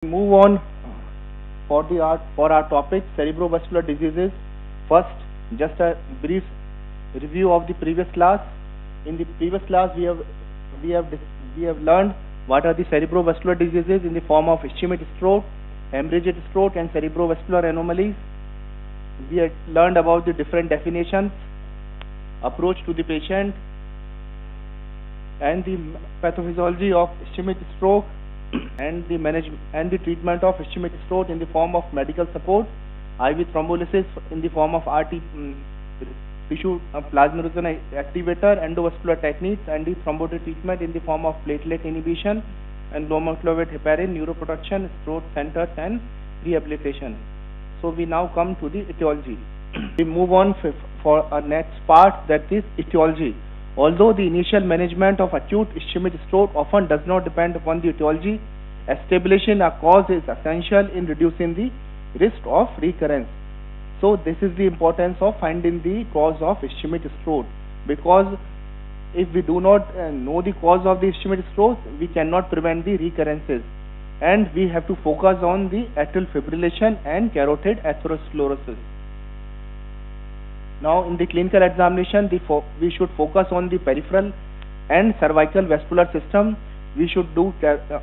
Move on for our topic cerebrovascular diseases. First, just a brief review of the previous class. In the previous class, we have learned what are the cerebrovascular diseases in the form of ischemic stroke, hemorrhagic stroke, and cerebrovascular anomalies. We had learned about the different definitions, approach to the patient, and the pathophysiology of ischemic stroke and the management and the treatment of ischemic stroke in the form of medical support, IV thrombolysis in the form of tissue plasminogen activator, endovascular techniques, and the thrombotic treatment in the form of platelet inhibition and glomerulate heparin, neuroprotection, stroke centers, and rehabilitation. So we now come to the etiology. We move on for our next part, that is etiology. Although the initial management of acute ischemic stroke often does not depend upon the etiology, establishing a cause is essential in reducing the risk of recurrence. So this is the importance of finding the cause of ischemic stroke, because if we do not know the cause of the ischemic stroke, we cannot prevent the recurrences, and we have to focus on the atrial fibrillation and carotid atherosclerosis. Now, in the clinical examination, we should focus on the peripheral and cervical vascular system. We should do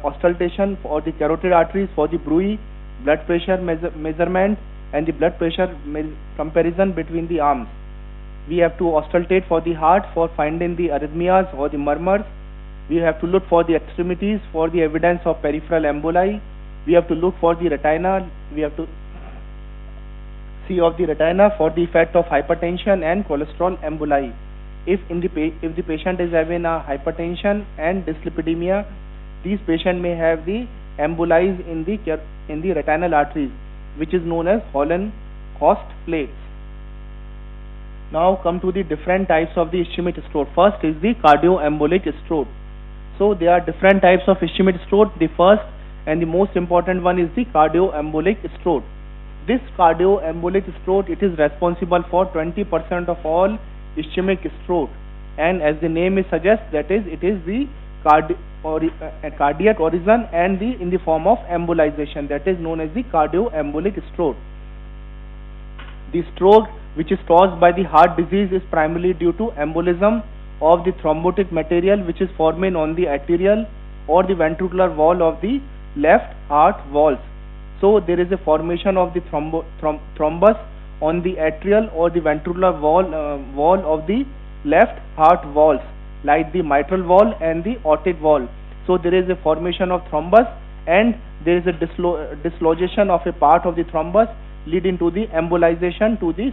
auscultation for the carotid arteries for the bruit, blood pressure measurement, and the blood pressure comparison between the arms. We have to auscultate for the heart for finding the arrhythmias or the murmurs. We have to look for the extremities for the evidence of peripheral emboli. We have to look for the retina. We have to of the retina for the effect of hypertension and cholesterol emboli. If the patient is having a hypertension and dyslipidemia, these patient may have the emboli in the retinal arteries, which is known as Holland-Cost plates. Now come to the different types of the ischemic stroke. First is the cardioembolic stroke. So there are different types of ischemic stroke. The first and the most important one is the cardioembolic stroke. This cardioembolic stroke, it is responsible for 20% of all ischemic stroke, and as the name suggests, that is, it is the cardiac origin and in the form of embolization, that is known as the cardioembolic stroke. The stroke which is caused by the heart disease is primarily due to embolism of the thrombotic material which is forming on the arterial or the ventricular wall of the left heart walls. So there is a formation of the thrombus on the atrial or the ventricular wall of the left heart walls, like the mitral wall and the aortic wall. So there is a formation of thrombus, and there is a dislocation of a part of the thrombus, leading to the embolization to the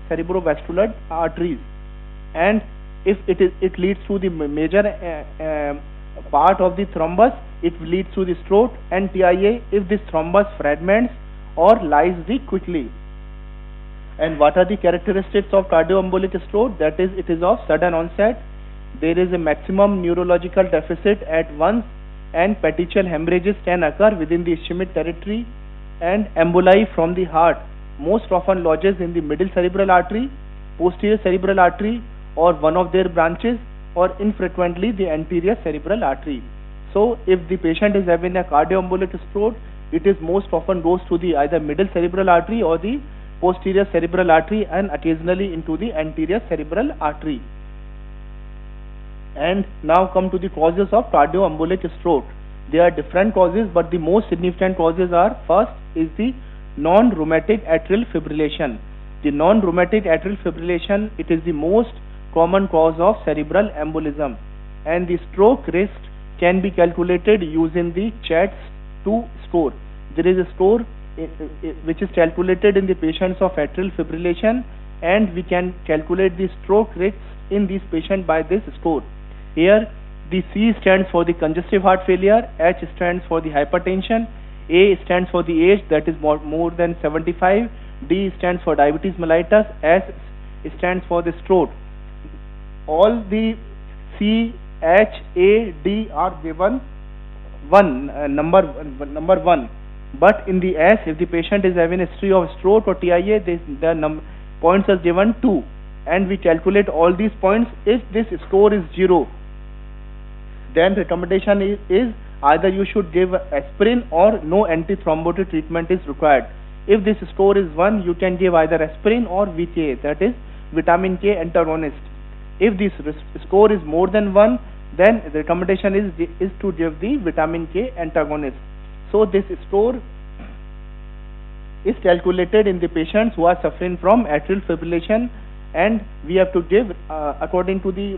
cerebrovascular arteries. And if it leads to the major part of the thrombus, it leads to the stroke and TIA if this thrombus fragments or lies quickly. And what are the characteristics of cardioembolic stroke? That is, it is of sudden onset. There is a maximum neurological deficit at once, and petechial hemorrhages can occur within the ischemic territory, and emboli from the heart most often lodges in the middle cerebral artery, posterior cerebral artery, or one of their branches, or infrequently the anterior cerebral artery. So if the patient is having a cardioembolic stroke, it is most often goes to the either middle cerebral artery or the posterior cerebral artery, and occasionally into the anterior cerebral artery. And now come to the causes of cardioembolic stroke. There are different causes, but the most significant causes are: first is the non-rheumatic atrial fibrillation. The non-rheumatic atrial fibrillation, it is the most common cause of cerebral embolism, and the stroke risk can be calculated using the CHATS-2 score. There is a score which is calculated in the patients of atrial fibrillation, and we can calculate the stroke risks in these patients by this score. Here the C stands for the congestive heart failure, H stands for the hypertension, A stands for the age, that is more than 75, D stands for diabetes mellitus, S stands for the stroke. All the C, H, A, D are given number 1, but in the S, if the patient is having a history of stroke or TIA, the points are given 2, and we calculate all these points. If this score is 0, then recommendation is either you should give aspirin or no antithrombotic treatment is required. If this score is 1, you can give either aspirin or VK, that is vitamin K antagonist. If this score is more than 1, then the recommendation is to give the vitamin K antagonist. So this score is calculated in the patients who are suffering from atrial fibrillation, and we have to give according to the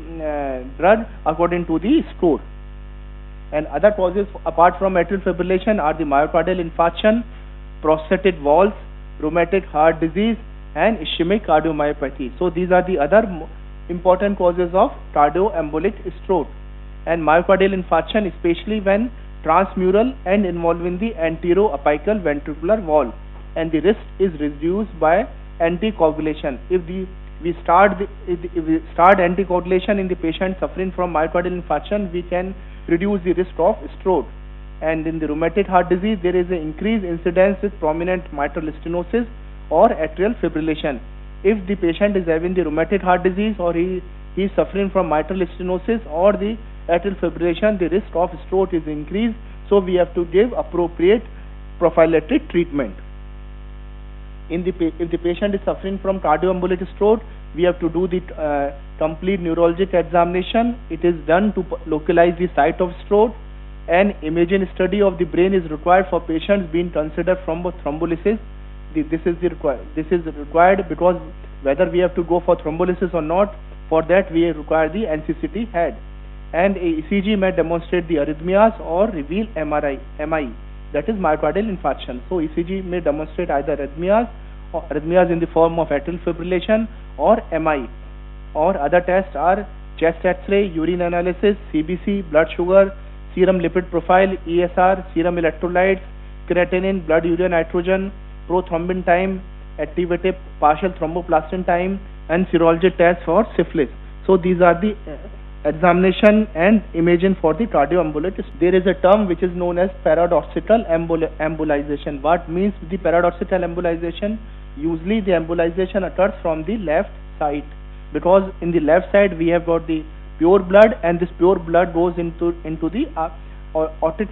drug according to the score. And other causes apart from atrial fibrillation are the myocardial infarction, prostrated valves, rheumatic heart disease, and ischemic cardiomyopathy. So these are the other important causes of cardioembolic stroke. And myocardial infarction, especially when transmural and involving the anteroapical ventricular wall, and the risk is reduced by anticoagulation. If we start anticoagulation in the patient suffering from myocardial infarction, we can reduce the risk of stroke. And in the rheumatic heart disease, there is an increased incidence with prominent mitral stenosis or atrial fibrillation. If the patient is having the rheumatic heart disease, or he is suffering from mitral stenosis or the atrial fibrillation, the risk of stroke is increased. So we have to give appropriate prophylactic treatment. If the patient is suffering from cardioembolic stroke, we have to do the complete neurologic examination. It is done to localize the site of stroke. An imaging study of the brain is required for patients being considered from thrombolysis. This is required because whether we have to go for thrombolysis or not, for that we require the NCCT head. And a ECG may demonstrate the arrhythmias or reveal MI, that is myocardial infarction. So ECG may demonstrate either arrhythmias in the form of atrial fibrillation or MI. Or other tests are chest X-ray, urine analysis, CBC, blood sugar, serum lipid profile, ESR, serum electrolytes, creatinine, blood urea nitrogen, prothrombin time, activated partial thromboplastin time, and serology tests for syphilis. So these are the examination and imaging for the cardioembolic. There is a term which is known as paradoxical embolization. What means the paradoxical embolization? Usually the embolization occurs from the left side, because in the left side we have got the pure blood, and this pure blood goes into the aortic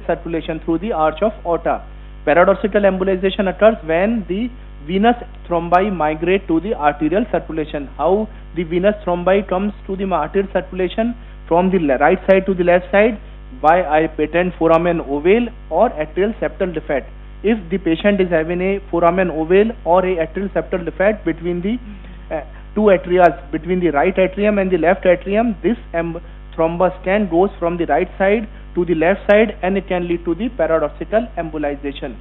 circulation through the arch of aorta. Paradoxical embolization occurs when the venous thrombi migrate to the arterial circulation. How the venous thrombi comes to the arterial circulation? From the right side to the left side by a patent foramen ovale or atrial septal defect. If the patient is having a foramen ovale or a atrial septal defect between the two atria, between the right atrium and the left atrium, this thrombus can goes from the right side to the left side, and it can lead to the paradoxical embolization.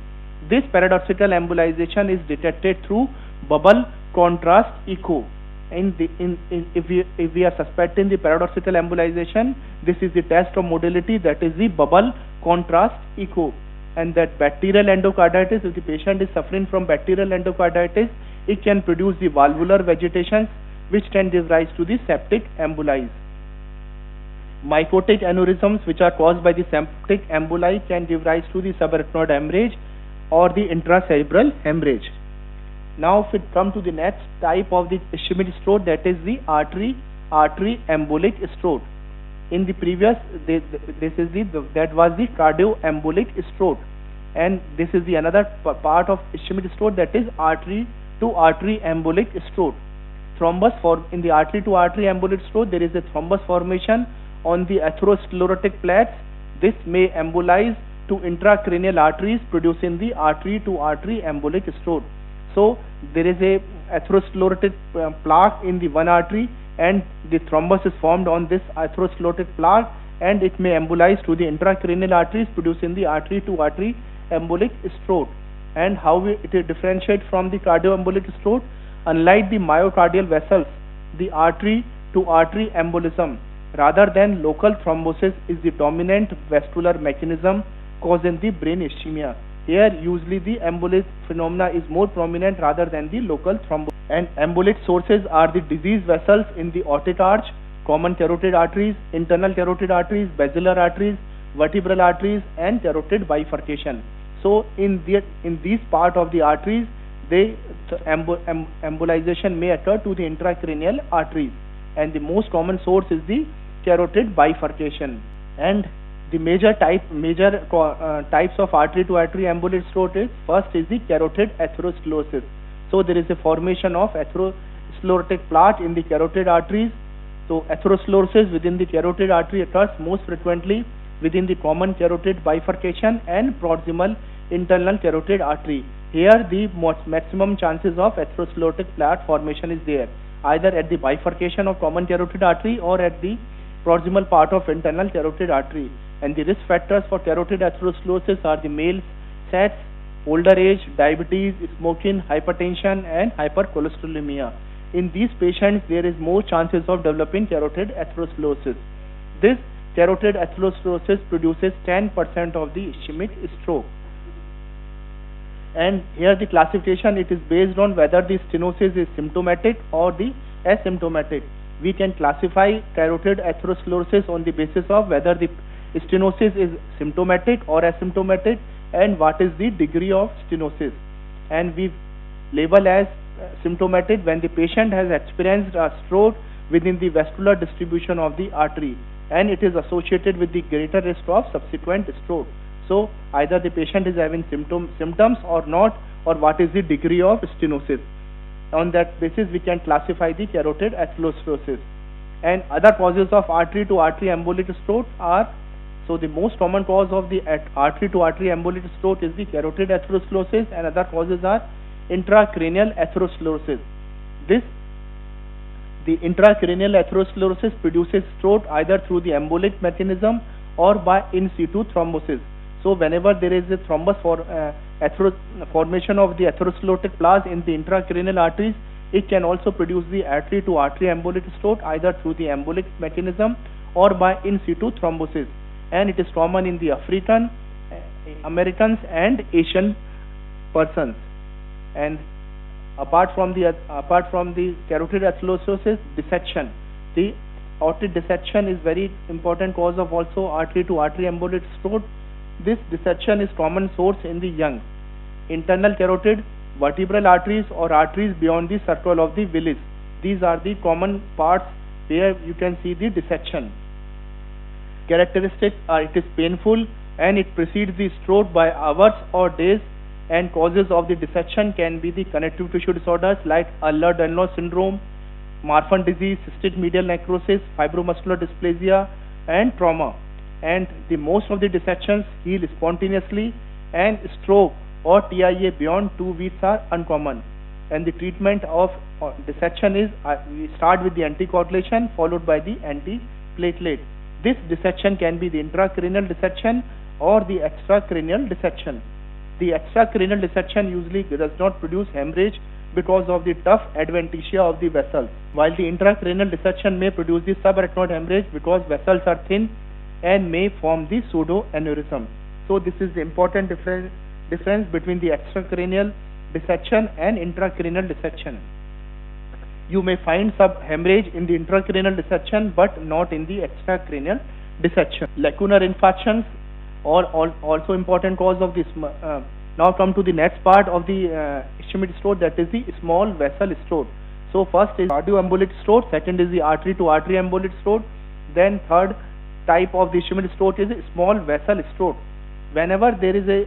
This paradoxical embolization is detected through bubble contrast echo. If we are suspecting the paradoxical embolization, this is the test of modality, that is the bubble contrast echo. And that bacterial endocarditis, if the patient is suffering from bacterial endocarditis, it can produce the valvular vegetations, which can give rise to the septic emboli. Mycotic aneurysms, which are caused by the septic emboli, can give rise to the subarachnoid hemorrhage or the intracerebral hemorrhage. Now, if it come to the next type of the ischemic stroke, that is the artery embolic stroke. In the previous, that was the cardioembolic stroke, and this is the another part of ischemic stroke, that is artery to artery embolic stroke. Thrombus form in the artery to artery embolic stroke. There is a thrombus formation on the atherosclerotic plates. This may embolize to intracranial arteries, producing the artery to artery embolic stroke. So there is a atherosclerotic plaque in the one artery, and the thrombus is formed on this atherosclerotic plaque, and it may embolize to the intracranial arteries, producing the artery to artery embolic stroke. And how it differentiates from the cardioembolic stroke? Unlike the myocardial vessels, the artery to artery embolism rather than local thrombosis is the dominant vascular mechanism causing the brain ischemia. Here usually the embolic phenomena is more prominent rather than the local thrombosis. And embolic sources are the diseased vessels in the aortic arch, common carotid arteries, internal carotid arteries, basilar arteries, vertebral arteries, and carotid bifurcation. So in these part of the arteries, embolization may occur to the intracranial arteries, and the most common source is the carotid bifurcation. And the types of artery to artery embolic stroke is, first is the carotid atherosclerosis. So there is a formation of atherosclerotic plaque in the carotid arteries. So atherosclerosis within the carotid artery occurs most frequently within the common carotid bifurcation and proximal internal carotid artery. Here the maximum chances of atherosclerotic plaque formation is there, either at the bifurcation of common carotid artery or at the proximal part of internal carotid artery. And the risk factors for carotid atherosclerosis are the male sex, older age, diabetes, smoking, hypertension and hypercholesterolemia. In these patients, there is more chances of developing carotid atherosclerosis. This carotid atherosclerosis produces 10% of the ischemic stroke. And here the classification, it is based on whether the stenosis is symptomatic or the asymptomatic. We can classify carotid atherosclerosis on the basis of whether the stenosis is symptomatic or asymptomatic and what is the degree of stenosis. And we label as symptomatic when the patient has experienced a stroke within the vascular distribution of the artery and it is associated with the greater risk of subsequent stroke. So either the patient is having symptoms or not, or what is the degree of stenosis. On that basis we can classify the carotid atherosclerosis. And other causes of artery to artery embolic stroke are, so the most common cause of the artery to artery embolic stroke is the carotid atherosclerosis, and other causes are intracranial atherosclerosis. The intracranial atherosclerosis produces stroke either through the embolic mechanism or by in situ thrombosis. So whenever there is a thrombus formation of the atherosclerotic plaque in the intracranial arteries, it can also produce the artery to artery embolic stroke either through the embolic mechanism or by in situ thrombosis. And it is common in the African, Americans and Asian persons. And apart from the carotid atherosclerosis, dissection. The aortic dissection is very important cause of also artery to artery embolic stroke. This dissection is common source in the young. Internal carotid, vertebral arteries or arteries beyond the circle of the Willis. These are the common parts where you can see the dissection. Characteristics are, it is painful and it precedes the stroke by hours or days, and causes of the dissection can be the connective tissue disorders like Ehlers-Danlos syndrome, Marfan disease, cystic medial necrosis, fibromuscular dysplasia and trauma. And the most of the dissections heal spontaneously, and stroke or TIA beyond 2 weeks are uncommon. And the treatment of dissection is, we start with the anticoagulation followed by the antiplatelet. This dissection can be the intracranial dissection or the extracranial dissection. The extracranial dissection usually does not produce hemorrhage because of the tough adventitia of the vessels, while the intracranial dissection may produce the subarachnoid hemorrhage because vessels are thin and may form the pseudoaneurysm. So this is the important difference between the extracranial dissection and intracranial dissection. You may find hemorrhage in the intracranial dissection but not in the extracranial dissection. Lacunar infarctions are also important cause of this. Now come to the next part of the ischemic stroke, that is the small vessel stroke. So first is cardioembolic stroke, second is the artery to artery embolic stroke, then third type of the ischemic stroke is small vessel stroke. Whenever there is a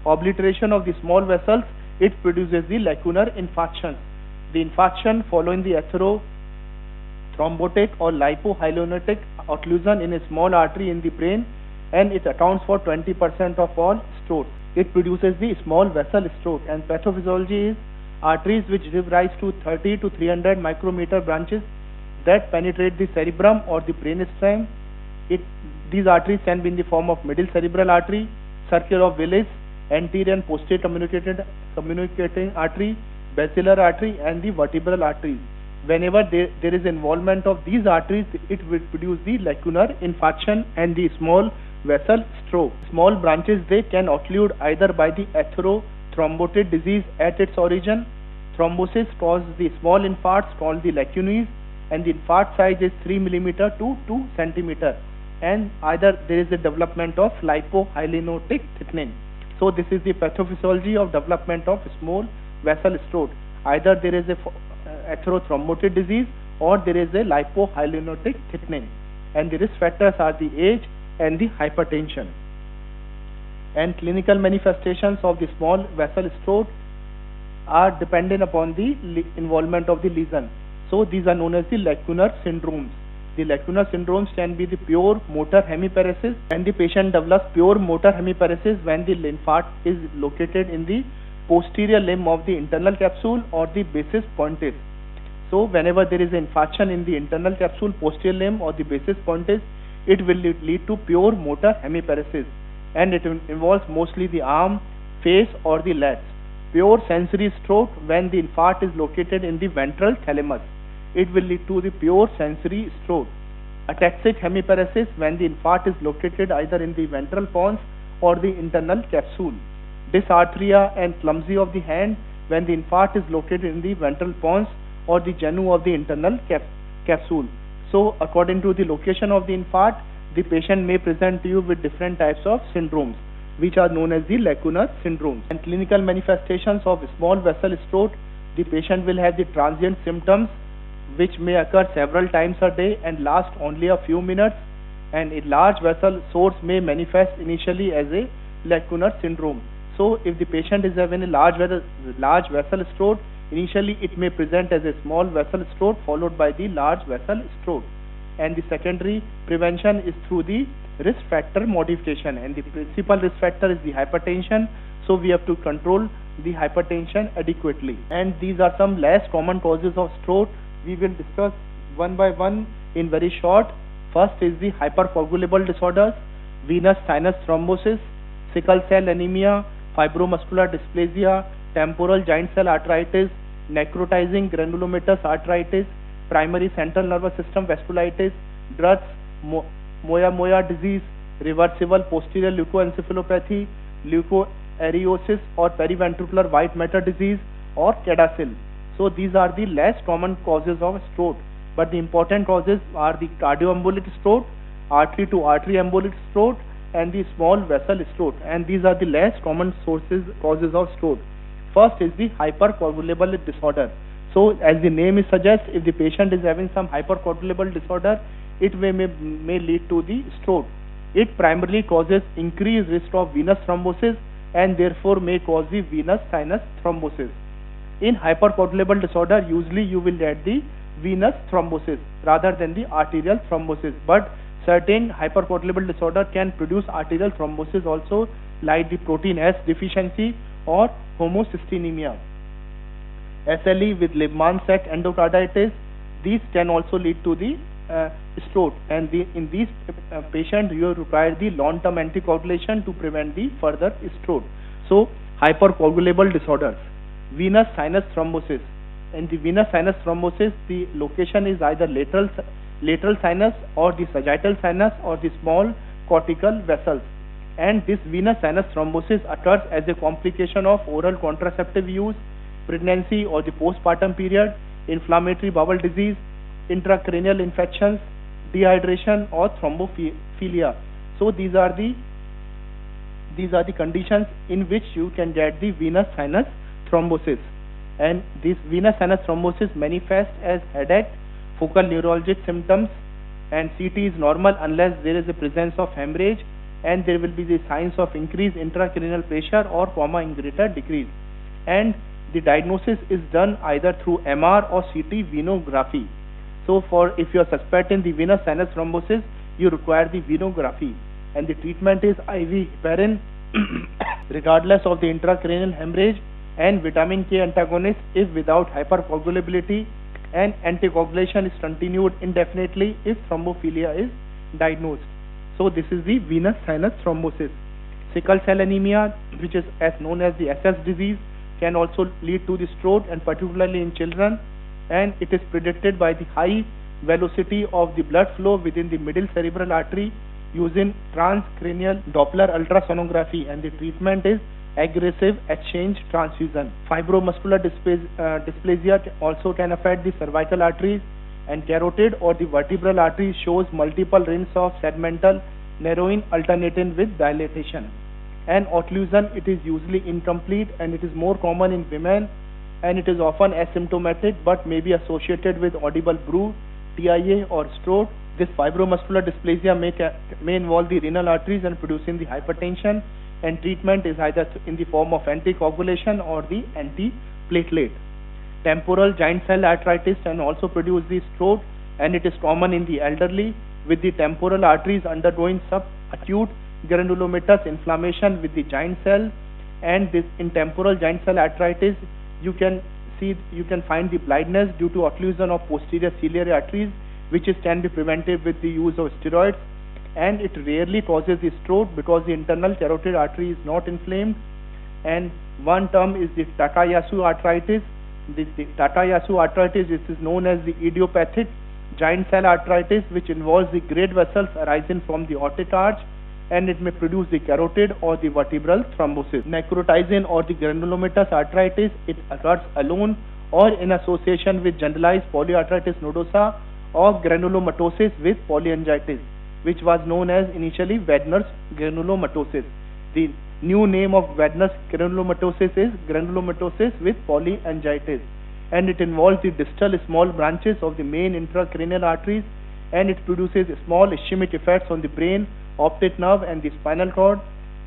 obliteration of the small vessels, it produces the lacunar infarction. The infarction following the atherothrombotic or lipohyalurotic occlusion in a small artery in the brain, and it accounts for 20% of all strokes. It produces the small vessel stroke, and pathophysiology is arteries which give rise to 30 to 300 micrometer branches that penetrate the cerebrum or the brainstem. These arteries can be in the form of middle cerebral artery, circle of Willis, anterior and posterior communicating artery, basilar artery and the vertebral artery. Whenever there is involvement of these arteries, it will produce the lacunar infarction and the small vessel stroke. Small branches, they can occlude either by the atherothrombotic disease at its origin. Thrombosis causes the small infarcts called the lacunae, and the infarct size is 3 mm to 2 cm, and either there is a development of lipohyalurotic thickening. So this is the pathophysiology of development of small vessel stroke. Either there is a atherothrombotic disease or there is a lipohyalurotic thickening. and the risk factors are the age and the hypertension. And clinical manifestations of the small vessel stroke are dependent upon the involvement of the lesion. So these are known as the lacunar syndromes. The lacunar syndromes can be the pure motor hemiparesis, and the patient develops pure motor hemiparesis when the lymphat is located in the posterior limb of the internal capsule or the basis pointis. So whenever there is an infarction in the internal capsule, posterior limb or the basis pointis, it will lead to pure motor hemiparesis, and it involves mostly the arm, face or the legs. Pure sensory stroke when the infarct is located in the ventral thalamus, it will lead to the pure sensory stroke. Ataxic hemiparesis when the infarct is located either in the ventral pons or the internal capsule. Dysarthria and clumsy of the hand when the infarct is located in the ventral pons or the genu of the internal capsule. So according to the location of the infarct, the patient may present to you with different types of syndromes, which are known as the lacunar syndromes. And clinical manifestations of small vessel stroke, the patient will have the transient symptoms which may occur several times a day and last only a few minutes, and a large vessel source may manifest initially as a lacunar syndrome. So if the patient is having a large vessel stroke, initially it may present as a small vessel stroke followed by the large vessel stroke. And the secondary prevention is through the risk factor modification, and the principal risk factor is the hypertension, so we have to control the hypertension adequately. And these are some less common causes of stroke. We will discuss one by one in very short. First is the hypercoagulable disorders, venous sinus thrombosis, sickle cell anemia, fibromuscular dysplasia, temporal giant cell arteritis, necrotizing granulomatous arteritis, primary central nervous system vasculitis, drugs, Moya disease, reversible posterior leukoencephalopathy, leukoariosis or periventricular white matter disease, or CADASIL. So these are the less common causes of stroke, but the important causes are the cardioembolic stroke, artery to artery embolic stroke, and the small vessel stroke, and these are the less common causes of stroke. First is the hypercoagulable disorder. So as the name suggests, if the patient is having some hypercoagulable disorder, it may lead to the stroke. It primarily causes increased risk of venous thrombosis and therefore may cause the venous sinus thrombosis. In hypercoagulable disorder, usually you will get the venous thrombosis rather than the arterial thrombosis, but certain hypercoagulable disorder can produce arterial thrombosis also, like the protein S deficiency or homocystinemia. SLE with Libman-Sack endocarditis, these can also lead to the stroke, and in these patients you require the long-term anticoagulation to prevent the further stroke. So hypercoagulable disorders. Venous sinus thrombosis. In the venous sinus thrombosis, the location is either lateral sinus or the sagittal sinus or the small cortical vessels, and this venous sinus thrombosis occurs as a complication of oral contraceptive use, pregnancy or the postpartum period, inflammatory bowel disease, intracranial infections, dehydration or thrombophilia. So these are the conditions in which you can get the venous sinus thrombosis, and this venous sinus thrombosis manifests as headache, focal neuralgic symptoms, and CT is normal unless there is a presence of hemorrhage, and there will be the signs of increased intracranial pressure or coma ingerita decrease. And the diagnosis is done either through MR or CT venography. So if you are suspecting the venous sinus thrombosis, you require the venography, and the treatment is IV heparin regardless of the intracranial hemorrhage, and vitamin K antagonist if without hypercoagulability, and anticoagulation is continued indefinitely if thrombophilia is diagnosed. So this is the venous sinus thrombosis. Sickle cell anemia, which is known as the SS disease, can also lead to the stroke, and particularly in children, and it is predicted by the high velocity of the blood flow within the middle cerebral artery using transcranial Doppler ultrasonography, and the treatment is aggressive exchange transfusion. Fibromuscular dysplasia also can affect the cervical arteries, and carotid or the vertebral artery shows multiple rings of segmental narrowing alternating with dilatation. And occlusion, it is usually incomplete, and it is more common in women, and it is often asymptomatic but may be associated with audible brew, TIA or stroke, This fibromuscular dysplasia may involve the renal arteries and producing the hypertension, and treatment is either in the form of anticoagulation or the antiplatelet. Temporal giant cell arteritis can also produce the stroke, and it is common in the elderly, with the temporal arteries undergoing subacute granulomatous inflammation with the giant cell. And this in temporal giant cell arteritis, you can find the blindness due to occlusion of posterior ciliary arteries, which can be prevented with the use of steroids, and it rarely causes the stroke because the internal carotid artery is not inflamed. And one term is the Takayasu arteritis. The Takayasu arteritis is known as the idiopathic giant cell arteritis, which involves the great vessels arising from the aortic arch, and it may produce the carotid or the vertebral thrombosis. Necrotizing or the granulomatous arteritis, it occurs alone or in association with generalized polyarteritis nodosa or granulomatosis with polyangiitis, which was known as initially Wagner's granulomatosis. The new name of Wagner's granulomatosis is granulomatosis with polyangiitis, and it involves the distal small branches of the main intracranial arteries, and it produces small ischemic effects on the brain, optic nerve, and the spinal cord.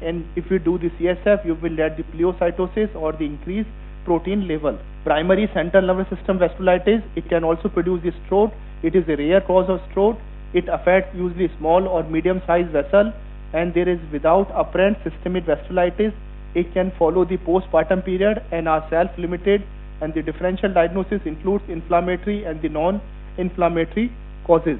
And if you do the CSF, you will get the pleocytosis or the increased protein level. Primary central nervous system vasculitis, it can also produce the stroke. It is a rare cause of stroke. It affects usually small or medium sized vessel, and there is without apparent systemic vasculitis. It can follow the postpartum period and are self-limited, and the differential diagnosis includes inflammatory and the non-inflammatory causes.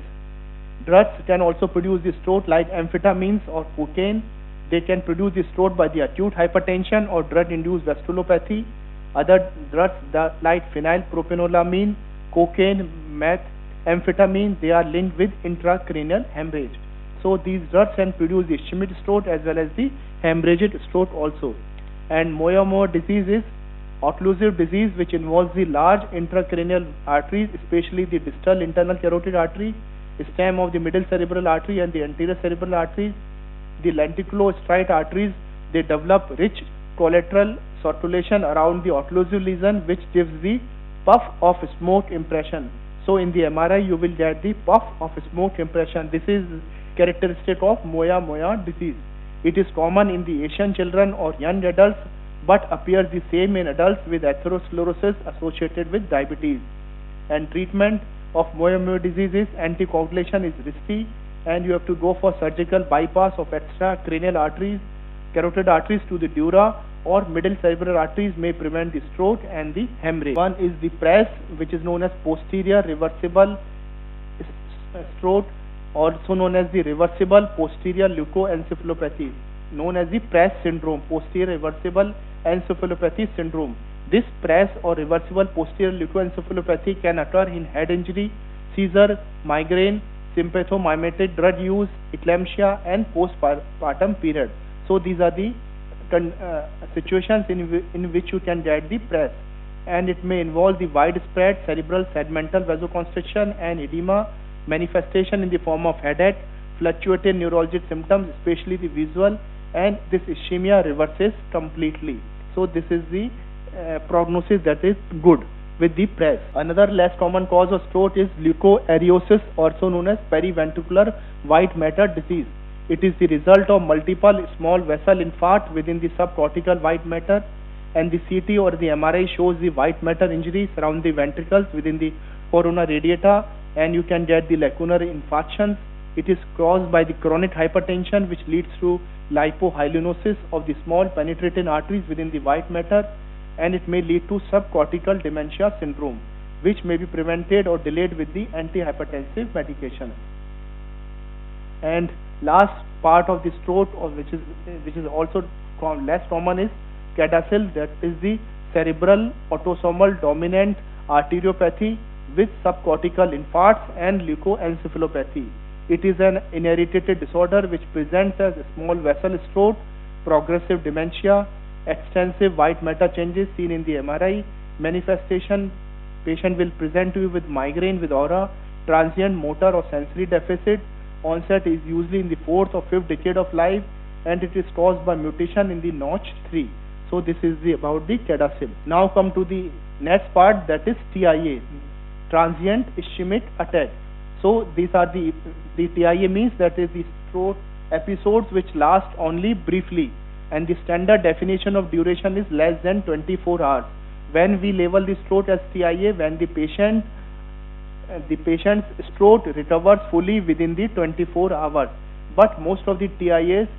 Drugs can also produce the stroke like amphetamines or cocaine. They can produce the stroke by the acute hypertension or drug-induced vasculopathy. Other drugs like phenylpropanolamine, cocaine, meth, amphetamine, they are linked with intracranial hemorrhage. So these drugs can produce the ischemic stroke as well as the hemorrhagic stroke also. And Moyamoya disease is occlusive disease which involves the large intracranial arteries, especially the distal internal carotid artery, stem of the middle cerebral artery, and the anterior cerebral arteries. The lenticulostriate arteries, they develop rich collateral circulation around the occlusive lesion, which gives the puff of smoke impression. So in the MRI you will get the puff of smoke impression. This is characteristic of Moyamoya disease. It is common in the Asian children or young adults, but appears the same in adults with atherosclerosis associated with diabetes. And treatment of Moyamoya disease is anticoagulation is risky, and you have to go for surgical bypass of extracranial arteries, carotid arteries to the dura or middle cerebral arteries may prevent the stroke and the hemorrhage. One is the PRES, which is known as posterior reversible stroke, also known as the reversible posterior leukoencephalopathy, known as the PRES syndrome, posterior reversible encephalopathy syndrome. This PRES or reversible posterior leukoencephalopathy can occur in head injury, seizure, migraine, sympathomimetic drug use, eclampsia, and postpartum period. So these are the situations in which you can get the PRES, and it may involve the widespread cerebral segmental vasoconstriction and edema, manifestation in the form of headache, fluctuating neurologic symptoms, especially the visual, and this ischemia reverses completely. So this is the prognosis that is good with the PRES. Another less common cause of stroke is leukoariosis, also known as periventricular white matter disease. It is the result of multiple small vessel infarct within the subcortical white matter, and the CT or the MRI shows the white matter injuries around the ventricles within the corona radiata, and you can get the lacunar infarctions. It is caused by the chronic hypertension, which leads to lipohyalinosis of the small penetrating arteries within the white matter, and it may lead to subcortical dementia syndrome, which may be prevented or delayed with the antihypertensive medication. And last part of the stroke, or which is also less common, is CADASIL, that is the cerebral autosomal dominant arteriopathy with subcortical infarcts and leukoencephalopathy. It is an inherited disorder which presents as small vessel stroke, progressive dementia, extensive white matter changes seen in the MRI. Manifestation: patient will present to you with migraine with aura, transient motor or sensory deficit. Onset is usually in the 4th or 5th decade of life, and it is caused by mutation in the notch 3. So this is about the CADASIL. Now come to the next part, that is TIA, transient ischemic attack. So these are the TIA means, that is the stroke episodes which last only briefly, and the standard definition of duration is less than 24 hours. When we label the stroke as TIA, when the patient's stroke recovers fully within the 24 hours. But most of the TIAs,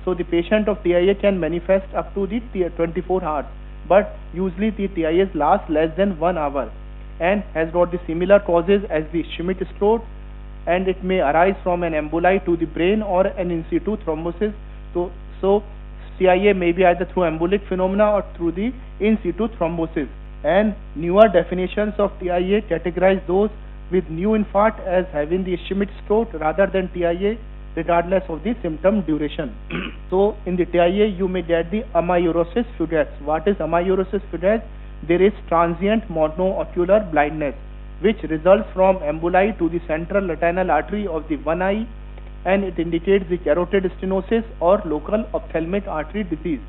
so the patient of TIA can manifest up to the 24 hours, but usually the TIAs last less than 1 hour and has got the similar causes as the ischemic stroke, and it may arise from an emboli to the brain or an in situ thrombosis. So TIA may be either through embolic phenomena or through the in situ thrombosis. And newer definitions of TIA categorize those with new infarct as having the ischemic stroke rather than TIA, regardless of the symptom duration. So in the TIA you may get the amaurosis fugax. What is amaurosis fugax? There is transient monoocular blindness which results from emboli to the central retinal artery of the one eye, and it indicates the carotid stenosis or local ophthalmic artery disease.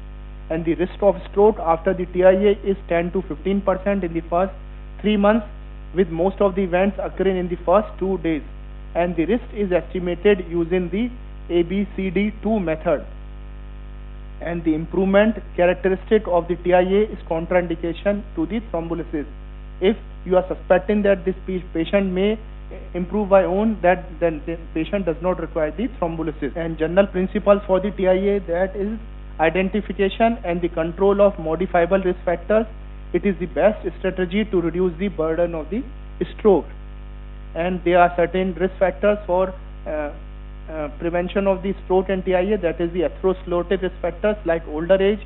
And the risk of stroke after the TIA is 10 to 15% in the first 3 months, with most of the events occurring in the first 2 days. And the risk is estimated using the ABCD2 method. And the improvement characteristic of the TIA is contraindication to the thrombolysis. If you are suspecting that this patient may improve by own, then the patient does not require the thrombolysis. And general principles for the TIA, that is identification and the control of modifiable risk factors. It is the best strategy to reduce the burden of the stroke. And there are certain risk factors for prevention of the stroke and TIA, that is the atherosclerotic risk factors like older age,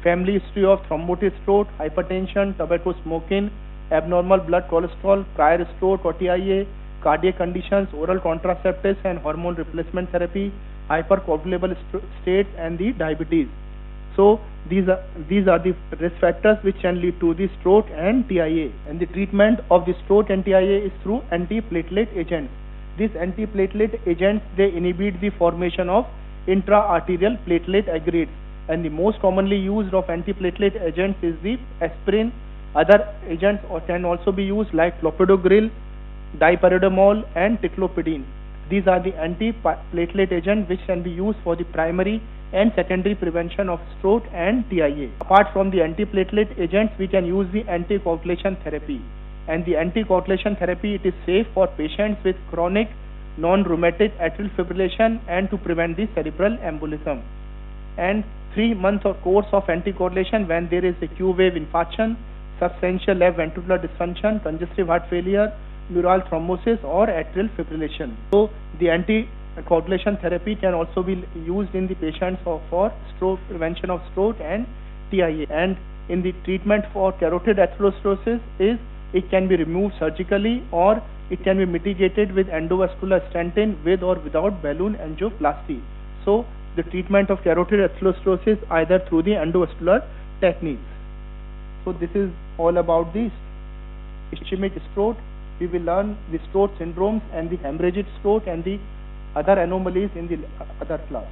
family history of thrombotic stroke, hypertension, tobacco smoking, abnormal blood cholesterol, prior stroke or TIA, cardiac conditions, oral contraceptives and hormone replacement therapy, hypercoagulable state, and the diabetes. So these are the risk factors which can lead to the stroke and TIA. And the treatment of the stroke and TIA is through antiplatelet agents. These antiplatelet agents, they inhibit the formation of intra-arterial platelet aggregates, and the most commonly used of antiplatelet agents is the aspirin. Other agents can also be used like clopidogrel, dipyridamole and ticlopidine. These are the antiplatelet agents which can be used for the primary and secondary prevention of stroke and TIA. Apart from the antiplatelet agents, we can use the anticoagulation therapy. And the anticoagulation therapy, it is safe for patients with chronic non-rheumatic atrial fibrillation and to prevent the cerebral embolism. And 3 months of course of anticoagulation when there is a Q wave infarction, substantial left ventricular dysfunction, congestive heart failure, mural thrombosis or atrial fibrillation. So the anticoagulation therapy can also be used in the patients for stroke, prevention of stroke and TIA. And in the treatment for carotid atherosclerosis is it can be removed surgically or it can be mitigated with endovascular stenting with or without balloon angioplasty. So the treatment of carotid atherosclerosis either through the endovascular techniques. So this is all about the ischemic stroke. We will learn the stroke syndromes and the hemorrhagic stroke and the other anomalies in the other class.